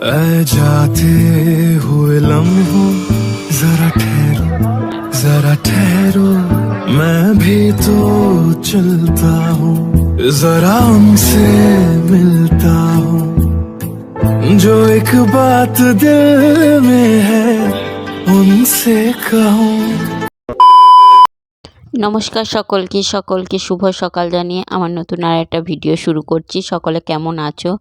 ऐ जाते हुए लम्हों जरा ठहरो मैं भी तो चलता हूँ जरा उनसे मिलता हूँ जो एक बात दिल में है उनसे कहूँ। নমস্কার সকলকে শুভ সকাল জানিয়ে আমার নতুন আর একটা ভিডিও শুরু করছি। সকলে কেমন আছো?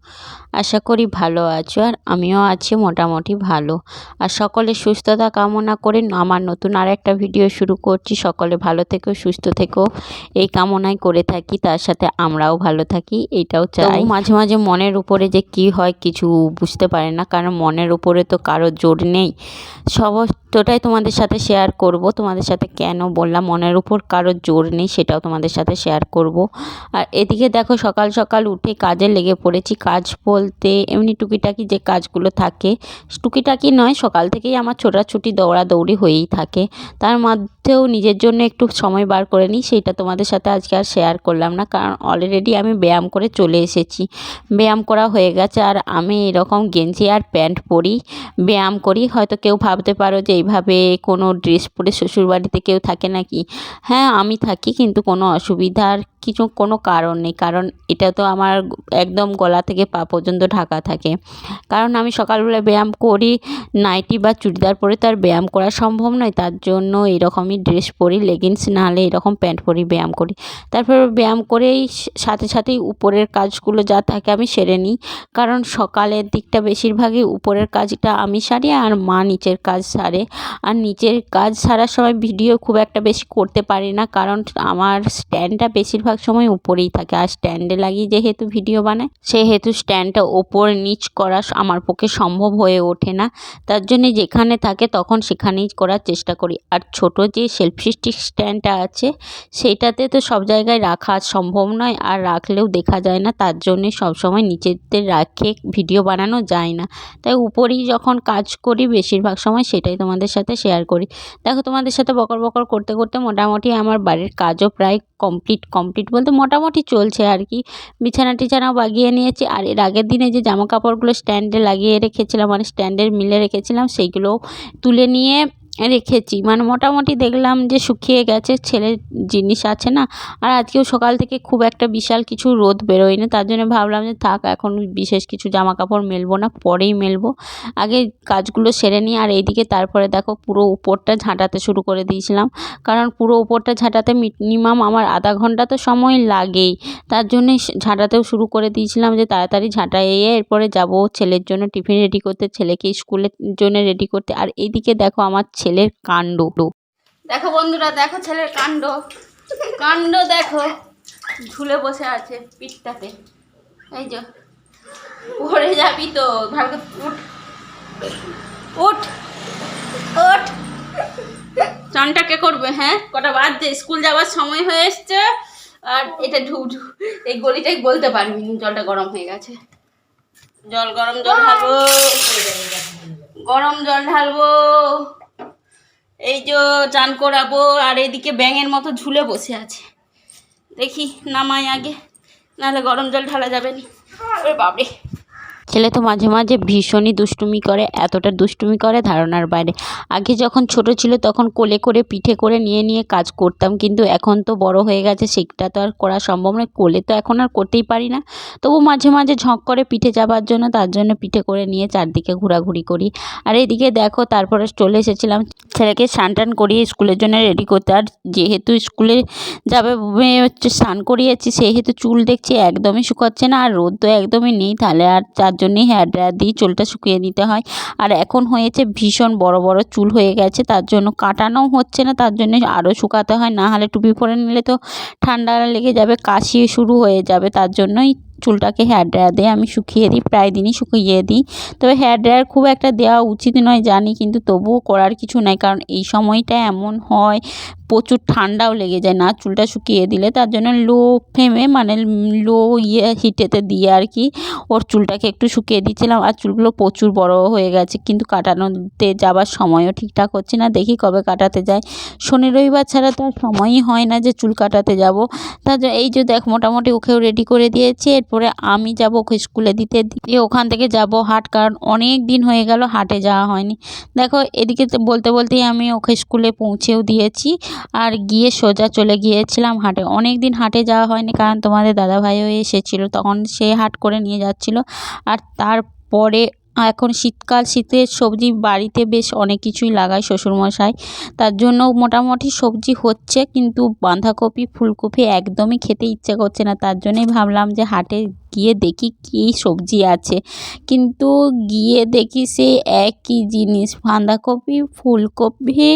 আশা করি ভালো আছো, আর আমিও আছি মোটামুটি ভালো। আর সকলে সুস্থতা কামনা করে আমার নতুন আর একটা ভিডিও শুরু করছি। সকলে ভালো থেকো, সুস্থ থেকো, এই কামনাই করে থাকি। তার সাথে আমরাও ভালো থাকি, এইটাও চাই। মাঝে মাঝে মনের উপরে যে কি হয় কিছু বুঝতে পারে না, কারণ মনের উপরে তো কারো জোর নেই। সমস্তটাই তোমাদের সাথে শেয়ার করব। তোমাদের সাথে কেন বললাম মনের উপর কারো জোর নেই, সেটাও তোমাদের সাথে শেয়ার করব। আর এদিকে দেখো সকাল সকাল উঠে কাজে লেগে পড়েছি। কাজ বলতে এমনি টুকিটাকি যে কাজগুলো থাকে, টুকিটাকি নয়, সকাল থেকেই আমার ছোটাছুটি দৌড়াদৌড়ি হয়েই থাকে। তার মধ্যেও নিজের জন্য একটু সময় বার করে নিই, সেইটা তোমাদের সাথে আজকে আর শেয়ার করলাম না, কারণ অলরেডি আমি ব্যায়াম করে চলে এসেছি। ব্যায়াম করা হয়ে গেছে, আর আমি এরকম গেঞ্জি আর প্যান্ট পরি, ব্যায়াম করি। হয়তো কেউ ভাবতে পারো যে এইভাবে কোনো ড্রেস পরে শ্বশুরবাড়িতে কেউ থাকে নাকি। হ্যাঁ, আমি থাকি, কিন্তু কোনো অসুবিধার কোনো কারণ নেই, কারণ এটা তো আমার একদম গলা থেকে পা পর্যন্ত ঢাকা থাকে। কারণ আমি সকালবেলা ব্যায়াম করি, নাইটি বা চুড়িদার পরে তো আর ব্যায়াম করা সম্ভব নয়। তার জন্য এরকমই ড্রেস পরি, লেগিংস না হলে এরকম প্যান্ট পরি, ব্যায়াম করি। তারপর ব্যায়াম করেই সাথেই উপরের কাজগুলো যা থাকে আমি সেরে নিই, কারণ সকালের দিকটা বেশিরভাগই উপরের কাজটা আমি সারি আর মা নিচের কাজ সারে। আর নিচের কাজ সারার সময় ভিডিও খুব একটা বেশি করতে পারি না, কারণ আমার স্ট্যান্ডটা বেশিরভাগ সময় উপরেই থাকে। আর স্ট্যান্ডে লাগিয়ে যেহেতু ভিডিও বানাই, সেহেতু স্ট্যান্ডটা ওপর নিচ করা আমার পক্ষে সম্ভব হয়ে ওঠে না। তার জন্য যেখানে থাকে তখন সেখানেই করার চেষ্টা করি। আর ছোট যে সেলফি স্টিক স্ট্যান্ডটা আছে, সেইটাতে তো সব জায়গায় রাখা সম্ভব নয়, আর রাখলেও দেখা যায় না। তার জন্যে সবসময় নিচেতে রাখে ভিডিও বানানো যায় না, তাই উপরেই যখন কাজ করি বেশিরভাগ সময় সেটাই তোমাদের সাথে শেয়ার করি। দেখো তোমাদের সাথে বকর বকর করতে করতে মোটামুটি আমার বাড়ির কাজও প্রায় কমপ্লিট বলতে মোটামুটি চলছে আর কি। বিছানা টিছানাও বাগিয়ে নিয়েছি, আর এর আগের দিনে যে জামা কাপড়গুলো স্ট্যান্ডে লাগিয়ে রেখেছিলাম, মানে স্ট্যান্ডের মিলে রেখেছিলাম, সেইগুলোও তুলে নিয়ে রেখেছি। মানে মোটামুটি দেখলাম যে শুকিয়ে গেছে, ছেলের জিনিস আছে না। আর আজকেও সকাল থেকে খুব একটা বিশাল কিছু রোদ বেরোয়নি, তার জন্য ভাবলাম যে থাক, এখন বিশেষ কিছু জামা কাপড় মেলবো না, পরেই মেলবো, আগে কাজগুলো সেরে নিই। আর এইদিকে তারপরে দেখো পুরো উপরটা ঝাঁটাতে শুরু করে দিয়েছিলাম, কারণ পুরো উপরটা ঝাঁটাতে মিনিমাম আমার আধা ঘন্টা তো সময় লাগেই। তার জন্যই ঝাঁটাতেও শুরু করে দিয়েছিলাম যে তাড়াতাড়ি ঝাঁটাইয়ে এরপরে যাব ছেলের জন্য টিফিন রেডি করতে, ছেলেকে স্কুলের জন্য রেডি করতে। আর এইদিকে দেখো আমার ছেলের কাণ্ড, দেখো বন্ধুরা, দেখো ছেলের কাণ্ড দেখো, ঝুলে বসে আছে পিঠটাতে। এই যে পড়ে যাবি তো, ভালো উঠ উঠ উঠ। চানটা কে করবে? হ্যাঁ, কটা বাজছে, স্কুল যাওয়ার সময় হয়ে এসছে। আর এটা এই গলিটাই বলতে পারবি না, জলটা গরম হয়ে গেছে। গরম জল ঢালবো, গরম জল ঢালবো, এই যে চান করাবো। আর এদিকে ব্যাঙের মতো ঝুলে বসে আছে, দেখি নামাই আগে, নাহলে গরম জল ঢালা যাবে না। ওরে বাবরে, ছেলে তো মাঝে মাঝে ভীষণই দুষ্টুমি করে, এতটা দুষ্টুমি করে ধারণার বাইরে। আগে যখন ছোট ছিল তখন কোলে করে পিঠে করে নিয়ে কাজ করতাম, কিন্তু এখন তো বড় হয়ে গেছে, সেটা তো আর করা সম্ভব নয়। কোলে তো এখন আর করতেই পারি না, তবু মাঝে মাঝে ঝঁক করে পিঠে যাবার জন্য, তার জন্য পিঠে করে নিয়ে চারদিকে ঘোরাঘুরি করি। আর এদিকে দেখো তারপরে চলে এসেছিলাম ছেলেকে স্নান টান করিয়ে স্কুলের জন্য রেডি করতে। আর যেহেতু স্কুলে যাবে স্নান করিয়েছি, সেহেতু চুল দেখছি একদমই শুকাচ্ছে না, আর রোদ তো একদমই নেই, তাহলে আর তার জন্যই হেয়ার ড্রায়ার দিয়ে চুলটা শুকিয়ে নিতে হয়। আর এখন হয়েছে ভীষণ বড় বড় চুল হয়ে গেছে, তার জন্য কাটানোও হচ্ছে না, তার জন্য আরও শুকাতে হয়, না হলে টুপি পরে নিলে তো ঠান্ডা লেগে যাবে, কাশি শুরু হয়ে যাবে। তার জন্যই চুলটাকে হেয়ার ড্রায়ার দিয়ে আমি শুকিয়ে দিই, প্রায় দিনই শুকিয়ে দিই। তবে হেয়ার ড্রায়ার খুব একটা দেওয়া উচিত নয় জানি, কিন্তু তবুও করার কিছু নাই, কারণ এই সময়টা এমন হয় প্রচুর ঠান্ডাও লেগে যায় না চুলটা শুকিয়ে দিলে। তার জন্য লো ফ্লেমে মানে লো হিটেতে দিয়ে আর কি ওর চুলটাকে একটু শুকিয়ে দিচ্ছিলাম। আর চুলগুলো প্রচুর বড় হয়ে গেছে, কিন্তু কাটানোতে যাবার সময়ও ঠিকঠাক হচ্ছে না, দেখি কবে কাটাতে যাই। শনি রবিবার ছাড়া তো আর সময়ই হয় না যে চুল কাটাতে যাব। তার জন্য এই যে দেখ মোটামুটি ওকেও রেডি করে দিয়েছি। এরপরে আমি যাব ওকে স্কুলে দিয়ে ওখান থেকে যাব হাট, কারণ অনেক দিন হয়ে গেল হাটে যাওয়া হয়নি। দেখো এদিকে তো বলতে বলতেই আমি ওকে স্কুলে পৌঁছেও দিয়েছি আর গিয়ে সোজা চলে গিয়েছিলাম হাটে। অনেক দিন হাটে যাওয়া হয়নি, কারণ তোমাদের দাদাভাইও এসেছিলো, তখন সে হাট করে নিয়ে যাচ্ছিলো। আর তারপরে এখন শীতকাল, শীতের সবজি বাড়িতে বেশ অনেক কিছুই লাগায় শ্বশুরমশাই, তার জন্য মোটামুটি সবজি হচ্ছে, কিন্তু বাঁধাকপি ফুলকপি একদমই খেতে ইচ্ছে করছে না। তার জন্যই ভাবলাম যে হাটে গিয়ে দেখি কী সবজি আছে, কিন্তু গিয়ে দেখি সেই একই জিনিস, বাঁধাকপি ফুলকপি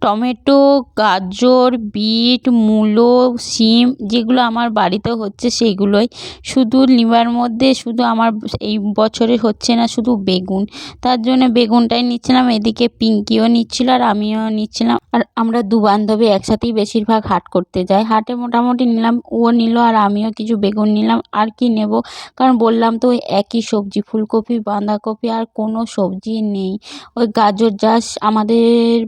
টমেটো গাজর বিট মূলো শিম, যেগুলো আমার বাড়িতে হচ্ছে সেইগুলোই। শুধু লিমার মধ্যে শুধু আমার এই বছরে হচ্ছে না শুধু বেগুন, তার জন্য বেগুনটাই নিচ্ছিলাম। এদিকে পিঙ্কিও নিচ্ছিল আর আমিও নিচ্ছিলাম। আর আমরা দু বান্ধবী একসাথেই বেশিরভাগ হাট করতে যাই। হাটে মোটামুটি নিলাম, ও নিল আর আমিও কিছু বেগুন নিলাম। আর কি নেব, কারণ বললাম তো ওই একই সবজি ফুলকপি বাঁধাকপি, আর কোনো সবজি নেই। ওই গাজর যা আমাদের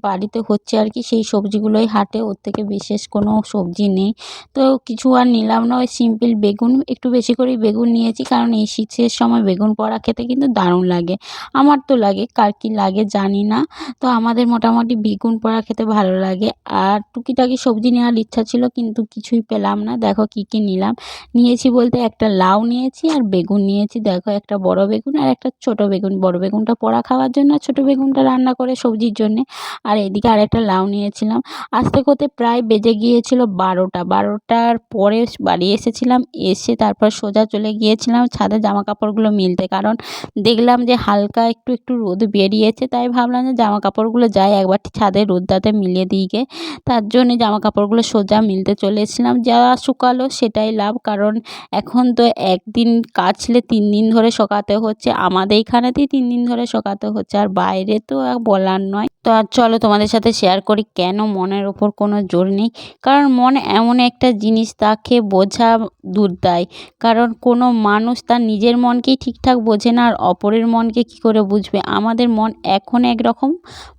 বাড়িতে হচ্ছে আর কি সেই সবজিগুলোই হাটে, ওর থেকে বিশেষ কোনো সবজি নেই। তো কিছু আর নিলাম না, ওই সিম্পল বেগুন একটু বেশি করেই বেগুন নিয়েছি, কারণ এই শীতের সময় বেগুন পোড়া খেতে কিন্তু দারুণ লাগে। আমার তো লাগে, কার কী লাগে জানি না, তো আমাদের মোটামুটি বেগুন পোড়া খেতে ভালো লাগে। আর টুকিটাকি সবজি নেওয়ার ইচ্ছা ছিল, কিন্তু কিছুই পেলাম না। দেখো কী কী নিলাম, নিয়েছি বলতে একটা লাউ নিয়েছি আর বেগুন নিয়েছি। দেখো একটা বড় বেগুন আর একটা ছোট বেগুন, বড় বেগুনটা পোড়া খাওয়ার জন্য, ছোট বেগুনটা রান্না করে সবজির জন্যে। আর এদিকে আরেকটা লাউ নিয়েছিলাম। আসতে করতে প্রায় বেজে গিয়েছিল 12টা। 12টার পরে বাড়ি এসেছিলাম, এসে তারপর সোজা চলে গিয়েছিলাম ছাদে জামা কাপড়গুলো মিলতে, কারণ দেখলাম যে হালকা একটু একটু রোদ বেরিয়েছে, তাই ভাবলাম যে জামা কাপড়গুলো যাই একবার ছাদে রোদটাতে মিলিয়ে দিই গে। তার জন্যে জামা কাপড়গুলো সোজা মিলতে চলে এসেছিলাম। যা শুকালো সেটাই লাভ, কারণ এখন তো একদিন কাচলে 3 দিন ধরে শুকাতে হচ্ছে, আমাদের এইখানেতেই 3 দিন ধরে শুকাতে হচ্ছে, আর বাইরে তো বলার নয়। তো আর চলো তোমাদের সাথে শেয়ার করি কেন মনের ওপর কোনো জোর নেই, কারণ মন এমন একটা জিনিস তাকে বোঝা দুর্দায়, কারণ কোনো মানুষ তার নিজের মনকেই ঠিকঠাক বোঝে না, আর অপরের মনকে কী করে বুঝবে। আমাদের মন এখন একরকম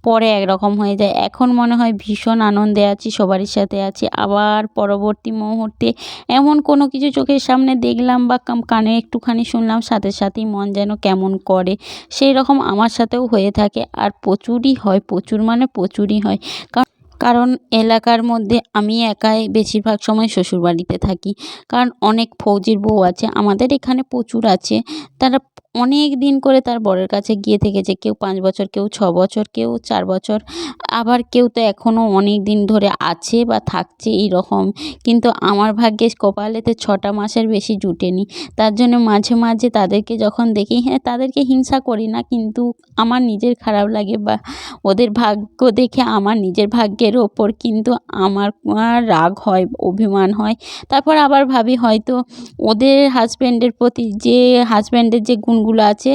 পরে একরকম হয়ে যায়। এখন মনে হয় ভীষণ আনন্দে আছি, সবারই সাথে আছি, আবার পরবর্তী মুহূর্তে এমন কোনো কিছু চোখের সামনে দেখলাম বা কানে একটুখানি শুনলাম, সাথে সাথেই মন যেন কেমন করে। সেই রকম আমার সাথেও হয়ে থাকে, আর প্রচুরই হয়, প্রচুর মানে প্রচুরই হয়। কারণ এলাকার মধ্যে আমি একাই বেশিরভাগ সময় শ্বশুরবাড়িতে থাকি, কারণ অনেক ফৌজির বউ আছে আমাদের এখানে প্রচুর আছে। তারা অনেক দিন করে তার বরের কাছে গিয়ে থেকেছে, কেউ 5 বছর কেউ 6 বছর কেউ 4 বছর, আবার কেউ তো এখনও অনেক দিন ধরে আছে বা থাকছে এই রকম। কিন্তু আমার ভাগ্যে কপালেতে 6টা মাসের বেশি জুটেনি। তার জন্য মাঝে মাঝে তাদেরকে যখন দেখি, হ্যাঁ তাদেরকে হিংসা করি না, কিন্তু আমার নিজের খারাপ লাগে, বা ওদের ভাগ্য দেখে আমার নিজের ভাগ্যের ওপর কিন্তু আমার রাগ হয় অভিমান হয়। তারপর আবার ভাবি হয়তো ওদের হাজব্যান্ডের প্রতি যে হাজব্যান্ডের যে গুণগুলো আছে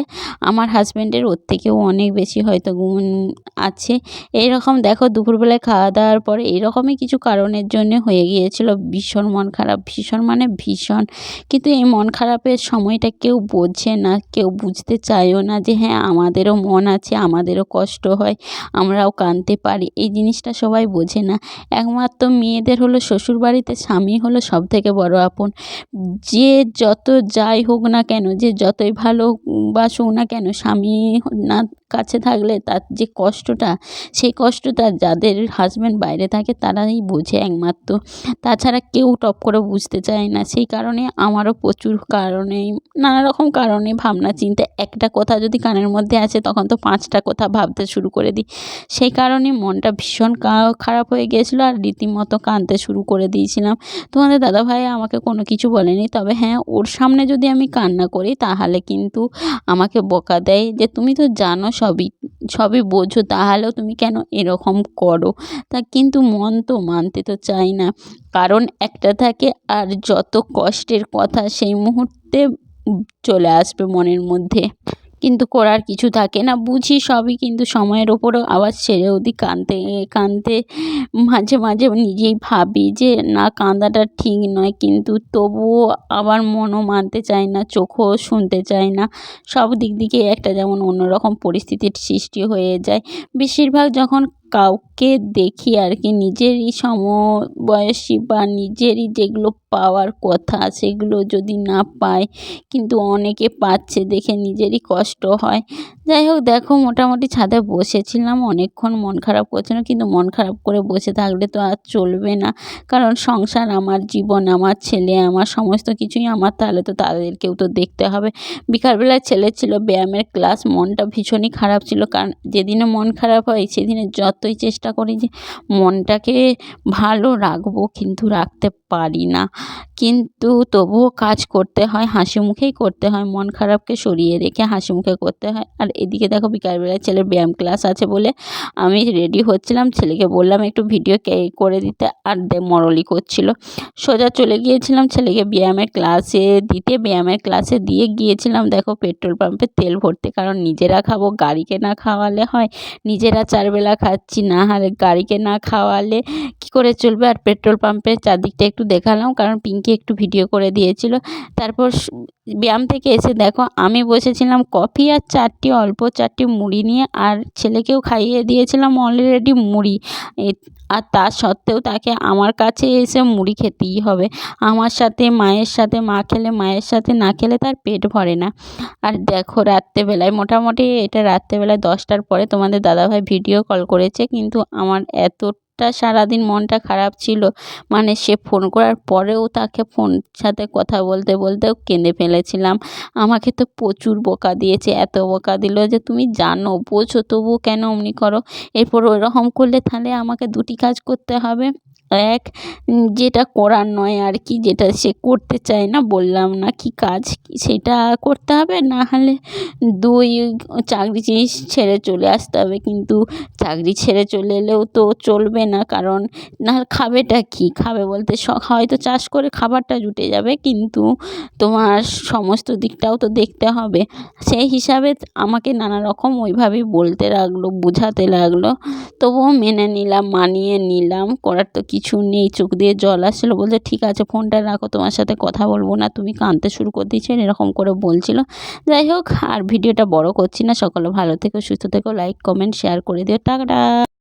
আমার হাজব্যান্ডের ওর থেকেও অনেক বেশি হয়তো গুণ আছে। এইরকম দেখো দুপুরবেলায় খাওয়া দাওয়ার পরে এরকমই কিছু কারণের জন্য হয়ে গিয়েছিল ভীষণ মন খারাপ, ভীষণ মানে ভীষণ। কিন্তু এই মন খারাপের সময়টা কেউ বোঝে না, কেউ বুঝতে চায়ও না যে হ্যাঁ আমাদেরও মন আছে, আমাদেরও কষ্ট হয়, আমরাও কাঁদতে পারি, এই জিনিসটা সবাই বোঝে না। একমাত্র মেয়েদের হলো শ্বশুরবাড়িতে স্বামী হলো সবথেকে বড় আপন। যে যত যাই হোক না কেন, যে যতই ভালোবাসুক না কেন, স্বামী না কাছে থাকলে তার যে কষ্টটা, সেই কষ্টটা যাদের হাজব্যান্ড বাইরে থাকে তারাই বোঝে একমাত্র, তাছাড়া কেউ টপ করে বুঝতে চায় না। সেই কারণে আমারও প্রচুর কারণে নানা রকম কারণে ভাবনা চিন্তা, একটা কথা যদি কানের মধ্যে আসে তখন তো 5টা কথা ভাবতে শুরু করে দিই। সেই কারণে মনটা ভীষণ খারাপ হয়ে গিয়েছিলো, আর রীতিমতো কাঁদতে শুরু করে দিয়েছিলাম। তোমাদের দাদাভাই আমাকে কোনো কিছু বলেনি, তবে হ্যাঁ ওর সামনে যদি আমি কান্না করি তাহলে কিন্তু আমাকে বকা দেয় যে তুমি তো জানো সবই বোঝো, তাহলেও তুমি কেন এরকম করো। তা কিন্তু মন তো মানতে তো চায় না, কারণ একটা থাকে, আর যত কষ্টের কথা সেই মুহূর্তে চলে আসবে মনের মধ্যে। কিন্তু করার কিছু থাকে না, বুঝি সবই, কিন্তু সময়ের ওপরও আবার ছেড়েও দিই। কাঁদতে কাঁদতে মাঝে মাঝে নিজেই ভাবি যে না, কাঁদাটা ঠিক নয়, কিন্তু তবুও আবার মনও মানতে চায় না, চোখও শুনতে চায় না। সব দিক থেকে একটা যেমন অন্যরকম পরিস্থিতির সৃষ্টি হয়ে যায়। বেশিরভাগ যখন কাউকে দেখি আর কি, নিজেরই সমবয়সী বা নিজেরই যেগুলো পাওয়ার কথা সেগুলো যদি না পায়, কিন্তু অনেকে পাচ্ছে দেখে নিজেরই কষ্ট হয়। যাই হোক, দেখো মোটামুটি ছাদে বসেছিলাম, অনেকক্ষণ মন খারাপ করছিল, কিন্তু মন খারাপ করে বসে থাকলে তো আর চলবে না, কারণ সংসার আমার, জীবন আমার, ছেলে আমার, সমস্ত কিছুই আমার, তাহলে তো তাদেরকেও তো দেখতে হবে। বিকালবেলায় ছেলে ছিল ব্যায়ামের ক্লাস, মনটা ভীষণই খারাপ ছিল, কারণ যেদিনে মন খারাপ হয় সেদিনে যতই চেষ্টা করি যে মনটাকে ভালো রাখবো, কিন্তু রাখতে পারি না। কিন্তু তবুও কাজ করতে হয়, হাসি মুখেই করতে হয়, মন খারাপকে সরিয়ে রেখে হাসি মুখে করতে হয়। আর এদিকে দেখো বিকালবেলায় ছেলের ব্যায়াম ক্লাস আছে বলে আমি রেডি হচ্ছিলাম, ছেলেকে বললাম একটু ভিডিও করে দিতে, আর মরলি করছিল। সোজা চলে গিয়েছিলাম ছেলেকে ব্যায়ামের ক্লাসে দিতে, ব্যায়ামের ক্লাসে দিয়ে গিয়েছিলাম দেখো পেট্রোল পাম্পে তেল ভরতে, কারণ নিজেরা খাবো, গাড়িকে না খাওয়ালে হয়? নিজেরা 4 বেলা খাচ্ছি, না হলে গাড়িকে না খাওয়ালে কী করে চলবে? আর পেট্রোল পাম্পের চারদিকটা একটু দেখালাম, কারণ পিঙ্কি একটু ভিডিও করে দিয়েছিল। তারপর ব্যায়াম থেকে এসে দেখো আমি বসেছিলাম কফি আর অল্প 4টি মুড়ি নিয়ে, আর ছেলেকেও খাইয়ে দিয়েছিলাম অলরেডি মুড়ি। আর তা সত্ত্বেও তাকে আমার কাছে এসে মুড়ি খেতেই হবে, আমার সাথে, মায়ের সাথে। মা খেলে মায়ের সাথে, না খেলে তার পেট ভরে না। আর দেখো রাত্রেবেলায়, মোটামুটি এটা রাত্রেবেলায় 10টার পরে তোমাদের দাদাভাই ভিডিও কল করেছে, কিন্তু আমার এতটা সারাদিন মনটা খারাপ ছিল, মানে সে ফোন করার পরেও তাকে ফোন সাথে কথা বলতে বলতেও কেঁদে ফেলেছিলাম। আমাকে তো প্রচুর বকা দিয়েছে, এত বকা দিল যে তুমি জানো, বোঝো, তবুও কেন অমনি করো? এরপর ওইরকম করলে তাহলে আমাকে 2টি কাজ করতে হবে। এক, যেটা করার নয় আর কি, যেটা সে করতে চায় না, বললাম না কি কাজ, সেটা করতে হবে, না হলে 2, চাকরি ছেড়ে চলে আসতে হবে। কিন্তু চাকরি ছেড়ে চলে এলেও তো চলবে না, কারণ নাহলে খাবেটা কী? খাবে বলতে হয়তো চাষ করে খাবারটা জুটে যাবে, কিন্তু তোমার সমস্ত দিকটাও তো দেখতে হবে। সেই হিসাবে আমাকে নানা রকম ওইভাবেই বলতে লাগলো, বোঝাতে লাগলো, তবুও মেনে নিলাম, মানিয়ে নিলাম, করার তো কিছু নেই। চোখ দিয়ে জল আসছিলো, বলছে ঠিক আছে ফোনটা রাখো, তোমার সাথে কথা বলবো না, তুমি কাঁদতে শুরু করে দিয়েছো, এরকম করে বলছিল। যাই হোক, আর ভিডিওটা বড় করছি না, সকলে ভালো থেকো, সুস্থ থেকো, লাইক কমেন্ট শেয়ার করে দিও, টাটা।